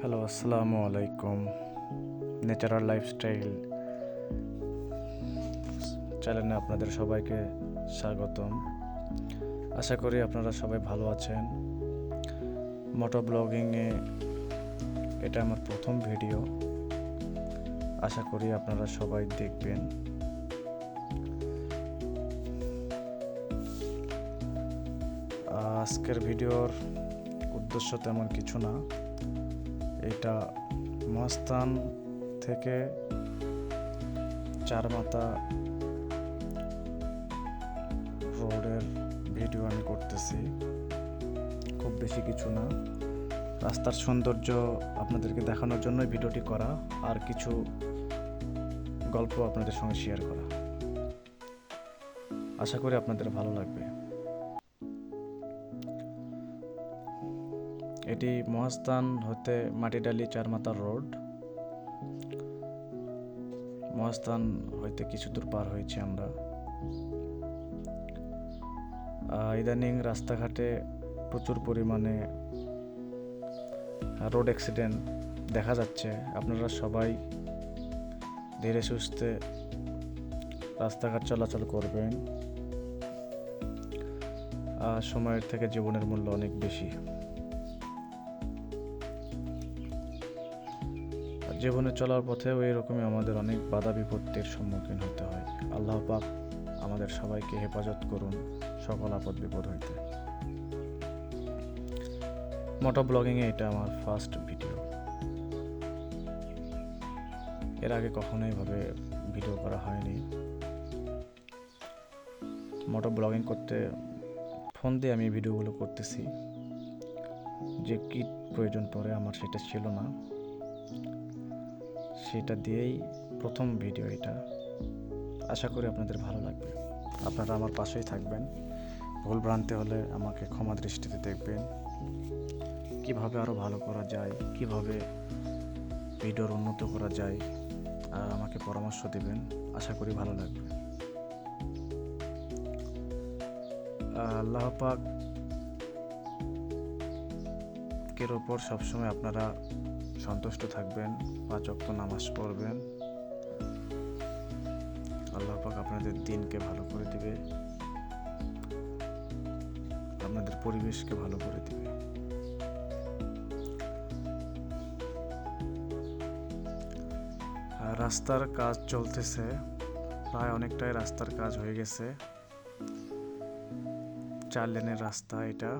Hello, আসসালামু আলাইকুম। Natural lifestyle চ্যানেলে আপনাদের সবাইকে স্বাগতম। আশা করি আপনারা সবাই ভালো আছেন। মোটো ব্লগিংয়ে এটা আমার প্রথম ভিডিও। আশা করি আপনারা সবাই দেখবেন। আজকের ভিডিওর উদ্দেশ্য তেমন কিছু না। এটা মহাস্থান থেকে চারমাথা রোডের ভিডিও আমি করতেছি। খুব বেশি কিছু না, রাস্তার সৌন্দর্য আপনাদেরকে দেখানোর জন্যই ভিডিওটি করা, আর কিছু গল্প আপনাদের সঙ্গে শেয়ার করা। আশা করি আপনাদের ভালো লাগবে। এটি মহাস্থান হতে মাটিডালি চারমাথা রোড। মহাস্থান হইতে কিছু দূর পার হয়েছি আমরা। ইদানিং রাস্তাঘাটে প্রচুর পরিমাণে রোড অ্যাক্সিডেন্ট দেখা যাচ্ছে। আপনারা সবাই ধীরে সুস্থে রাস্তাঘাট চলাচল করবেন। সময়ের থেকে জীবনের মূল্য অনেক বেশি। জীবনে চলার পথেও এরকমই আমাদের অনেক বাধা বিপত্তির সম্মুখীন হতে হয়। আল্লাহ পাক আমাদের সবাইকে হেফাজত করুন সকল আপদ বিপদ হইতে। মোটো ব্লগিংয়ে এটা আমার ফার্স্ট ভিডিও। এর আগে কখনোই ভাবে ভিডিও করা হয়নি। মোটো ব্লগিং করতে ফোন দিয়ে আমি ভিডিওগুলো করতেছি। যে কিট প্রয়োজন পড়ে আমার সেটা ছিল না, সেটা দিয়েই প্রথম ভিডিও এটা। আশা করি আপনাদের ভালো লাগবে। আপনারা আমার পাশেই থাকবেন। ভুল ভ্রান্তি হলে আমাকে ক্ষমা দৃষ্টিতে দেখবেন। কিভাবে আরও ভালো করা যায়, কিভাবে ভিডিওর উন্নত করা যায়, আমাকে পরামর্শ দেবেন। আশা করি ভালো লাগবে। আল্লাহ পাকের ওপর সবসময় আপনারা সন্তুষ্ট থাকবেন। 5 ওয়াক্ত নামাজ পড়বেন। আল্লাহ পাক আপনাদের দিনকে ভালো করে দিবে, আপনাদের পরিবেশকে ভালো করে দিবে। রাস্তার কাজ চলতেছে, প্রায় অনেকটাই রাস্তার কাজ হয়ে গেছে। 4 লেনের রাস্তা এটা।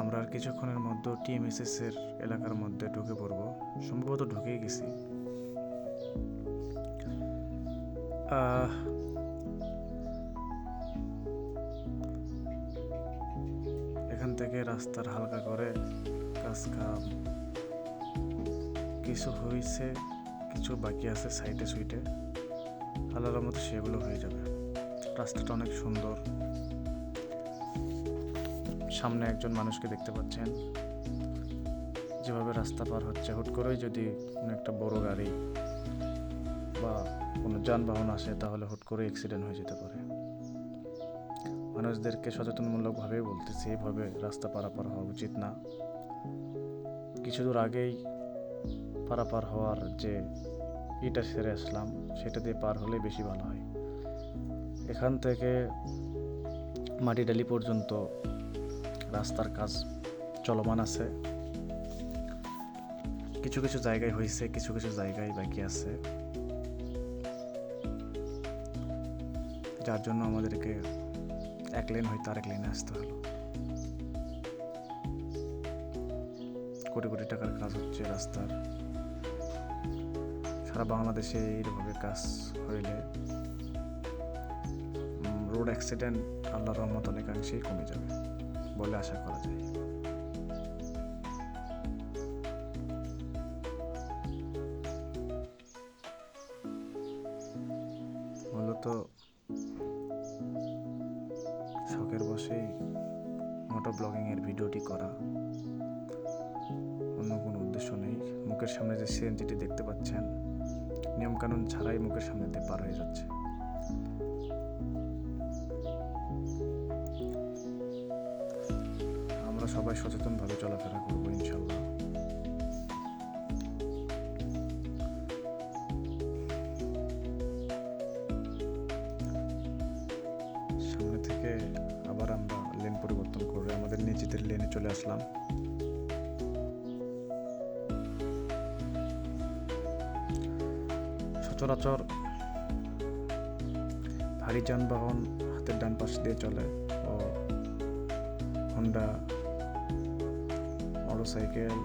আমরা আর কিছুক্ষণের মধ্যে টিএমএসএস এর এলাকার মধ্যে ঢুকে পড়ব। সম্ভবত ঢুকেই গেছি। এখান থেকে রাস্তার হালকা করে কাজ কাম কিছু হয়েছে, কিছু বাকি আছে সাইডে সুইটে। আল্লাহর মতো সেগুলো হয়ে যাবে। রাস্তাটা অনেক সুন্দর। সামনে একজন মানুষকে দেখতে পাচ্ছেন, যেভাবে রাস্তা পার হচ্ছে। হুট করেই যদি কোনো একটা বড় গাড়ি বা কোনো যানবাহন আসে, তাহলে হুট করে অ্যাক্সিডেন্ট হয়ে যেতে পারে। মানুষদেরকে সচেতনমূলকভাবেই বলতেছি, এইভাবে রাস্তা পারাপার হওয়া উচিত না। কিছু দূর আগেই পারাপার হওয়ার যে ইটা সেরে আসলাম, সেটা দিয়ে পার হলে বেশি ভালো হয়। এখান থেকে মাটিডালি পর্যন্ত রাস্তার কাজ চলমান আছে। কিছু কিছু জায়গায় হয়েছে, কিছু কিছু জায়গায় বাকি আছে, যার জন্য আমাদেরকে এক লেন হইতে আরেক লেনে আসতে হলো। কোটি কোটি টাকার কাজ হচ্ছে রাস্তার। সারা বাংলাদেশে এইভাবে কাজ হইলে রোড অ্যাক্সিডেন্ট আল্লাহর রহমত অনেকাংশেই কমে যাবে বলে আশা করা যায়। মূলত শখের বসেই মোটো ব্লগিংয়ের ভিডিওটি করা, অন্য কোনো উদ্দেশ্য নেই। মুখের সামনে যে সিএনজিটি দেখতে পাচ্ছেন, নিয়মকানুন ছাড়াই মুখের সামনে দিয়ে পার হয়ে যাচ্ছে। আমরা আমরা সবাই সচেতনভাবে চলাফেরা করবো ইনশাল্লাহ। সামনে থেকে আবার আমরা লেন পরিবর্তন করে আমাদের নিজেদের লেনে চলে আসলাম। সচরাচর ভারী যানবাহন হাতের ডান পাশ দিয়ে চলে ও হোন্ডা, মোটরসাইকেল,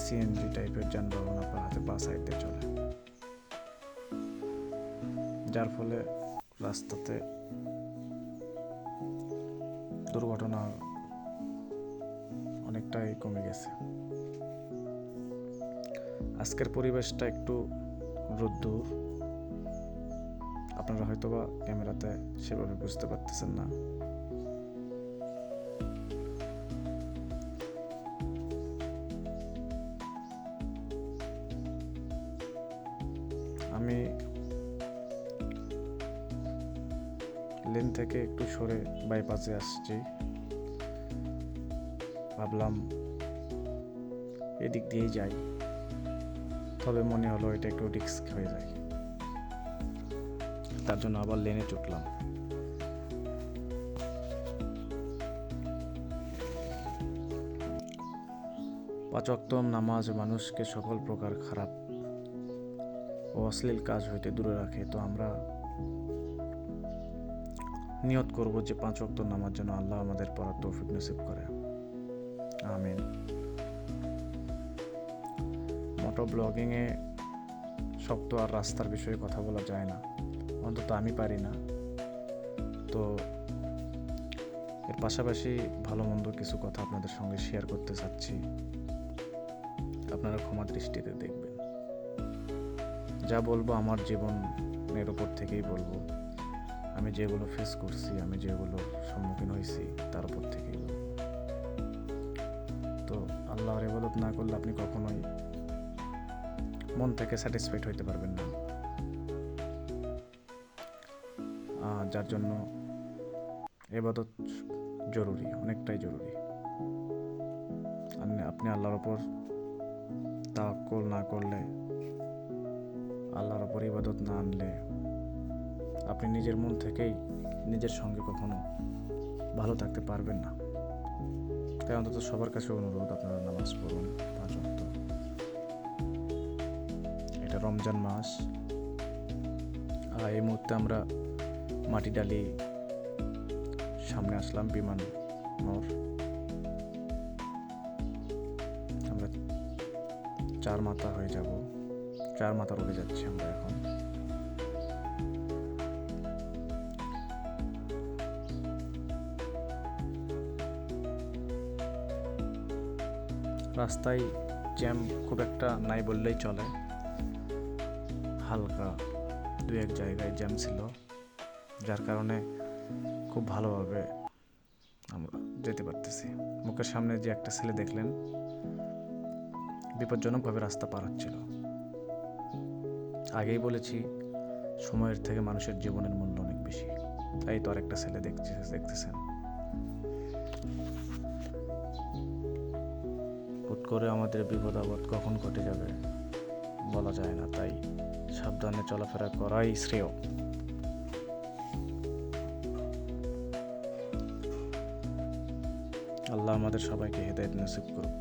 সিএনজি টাইপের যানবাহন আপনার হাতে বাঁ সাইড দিয়ে চলে, যার ফলে রাস্তাতে দুর্ঘটনা অনেকটাই কমে গেছে। আজকের পরিবেশটা একটু রোদ্দুর, আপনারা হয়তোবা ক্যামেরাতে সেভাবে বুঝতে পারতেছেন না। আমি লেন থেকে একটু সরে বাইপাসে আসছি, ভাবলাম এদিক দিয়েই যাই, তবে মনে হলো এটা একটু রিস্ক হয়ে যায়, তার জন্য আবার লেনে ছুটলাম। পাঁচ ওয়াক্ত নামাজ মানুষকে সকল প্রকার খারাপ ও অশ্লীল কাজ হইতে দূরে রাখে। তো আমরা নিয়ত করব যে 5 ওয়াক্ত নামাজ যেন আল্লাহ আমাদের পড়ার তৌফিক নসিব করে, আমিন। মোটো ব্লগিংয়ে শক্ত আর রাস্তার বিষয়ে কথা বলা যায় না, অন্তত আমি পারি না। তো এর পাশাপাশি ভালো মন্দ কিছু কথা আপনাদের সঙ্গে শেয়ার করতে চাচ্ছি, আপনারা ক্ষমা দৃষ্টিতে দেখবেন। যা বলবো আমার জীবনের উপর থেকেই বলবো, আমি যেগুলো ফেস করছি, আমি যেগুলো সম্মুখীন হয়েছি তার উপর থেকেই বলবো। তো আল্লাহর ইবাদত না করলে আপনি কখনোই মন থেকে স্যাটিসফাইড হইতে পারবেন না, যার জন্য ইবাদত জরুরি, অনেকটাই জরুরি। আপনি আল্লাহর ওপর তাওয়াক্কুল না করলে, আল্লাহর ওপর ইবাদত না আনলে, আপনি নিজের মন থেকেই নিজের সঙ্গে কখনো ভালো থাকতে পারবেন না। তাই অন্তত সবার কাছে অনুরোধ, আপনারা নামাজ পড়ুন 5 ওয়াক্ত। এটা রমজান মাস, এই মুহূর্তে আমরা মাটিডালি সামনে আসলাম, বিমান মোড়। আমরা 4 মাথা হয়ে যাব, 4 মাথা রোডে যাচ্ছি আমরা এখন। রাস্তায় জ্যাম খুব একটা নাই বললেই চলে, হালকা 2-1 জায়গায় জ্যাম ছিল, যার কারণে খুব ভালোভাবে আমরা যেতে পারতেছি। মুখের সামনে যে একটা ছেলে দেখলেন, বিপজ্জনকভাবে রাস্তা পার হচ্ছিল। আগেই বলেছি, সময়ের থেকে মানুষের জীবনের মূল্য অনেক বেশি। তাই তো আরেকটা ছেলে দেখতেছেন। হুট করে আমাদের বিপদ আপদ কখন ঘটে যাবে বলা যায় না, তাই সাবধানে চলাফেরা করাই শ্রেয়। আল্লাহ আমাদের সবাইকে হেদায়েত নসিব করুক।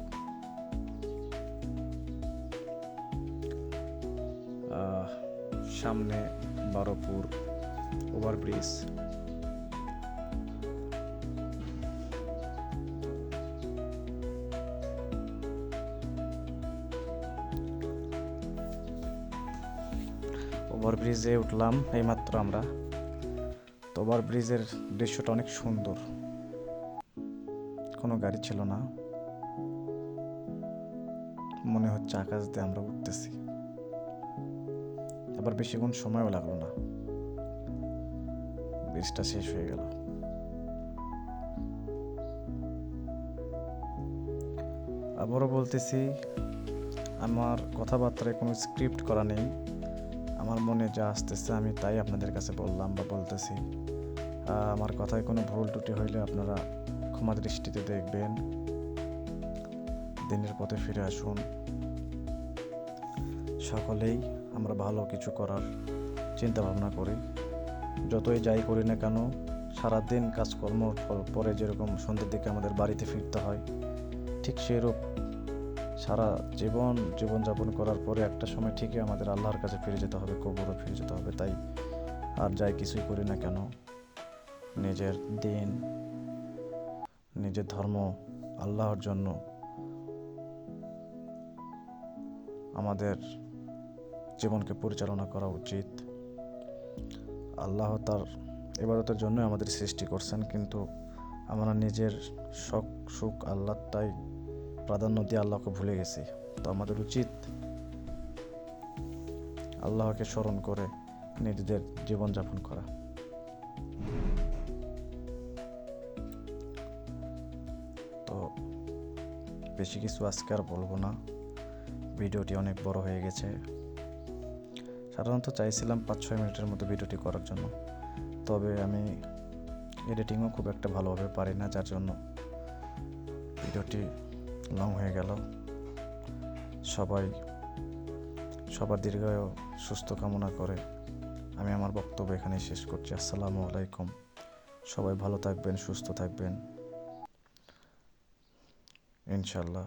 সামনে বারোপুর ওভারব্রিজ, ওভারব্রিজে উঠলাম এইমাত্র আমরা। তো ওভারব্রিজের দৃশ্যটা অনেক সুন্দর, কোনো গাড়ি ছিল না, মনে হচ্ছে আকাশ দিয়ে আমরা উঠতেছি। আবার বেশিক্ষণ সময়ও লাগলো না, ব্রিজটা শেষ হয়ে গেল। আবারও বলতেছি, আমার কথাবার্তায় কোনো স্ক্রিপ্ট করা নেই, আমার মনে যা আসতেছে আমি তাই আপনাদের কাছে বললাম বা বলতেছি। আমার কথায় কোনো ভুল ত্রুটি হইলে আপনারা ক্ষমা দৃষ্টিতে দেখবেন। দিনের পথে ফিরে আসুন। সকলেই আমরা ভালো কিছু করার চিন্তা ভাবনা করি। যতই যাই করি না কেন, সারাদিন কাজকর্ম পরে যেরকম সন্ধ্যের দিকে আমাদের বাড়িতে ফিরতে হয়, ঠিক সেরূপ সারা জীবনযাপন করার পরে একটা সময় ঠিকই আমাদের আল্লাহর কাছে ফিরে যেতে হবে, কবরে ফিরে যেতে হবে। তাই আর যাই কিছুই করি না কেন, নিজের দিন, নিজের ধর্ম, আল্লাহর জন্য আমাদের জীবনকে পরিচালনা করা উচিত। আল্লাহ তার ইবাদতের জন্য আমাদের সৃষ্টি করছেন, কিন্তু আমরা নিজের শখ সুখ আল্লাহটাই প্রাধান্য দিয়ে আল্লাহকে ভুলে গেছি। তো আমাদের উচিত আল্লাহকে স্মরণ করে নিজেদের জীবনযাপন করা। তো বেশি কিছু আজকে আর বলবো না, ভিডিওটি অনেক বড় হয়ে গেছে। সাধারণত চাইছিলাম 5-6 মিনিটের মতো ভিডিওটি করার জন্য, তবে আমি এডিটিংও খুব একটা ভালোভাবে পারি না, যার জন্য ভিডিওটি লং হয়ে গেল। সবার দীর্ঘায়ু সুস্থ কামনা করে আমি আমার বক্তব্য এখানেই শেষ করছি। আসসালামু আলাইকুম। সবাই ভালো থাকবেন, সুস্থ থাকবেন ইনশাল্লাহ।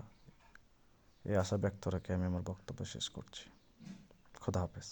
এই আশা ব্যক্ত রেখে আমি আমার বক্তব্য শেষ করছি। খোদা হাফেজ।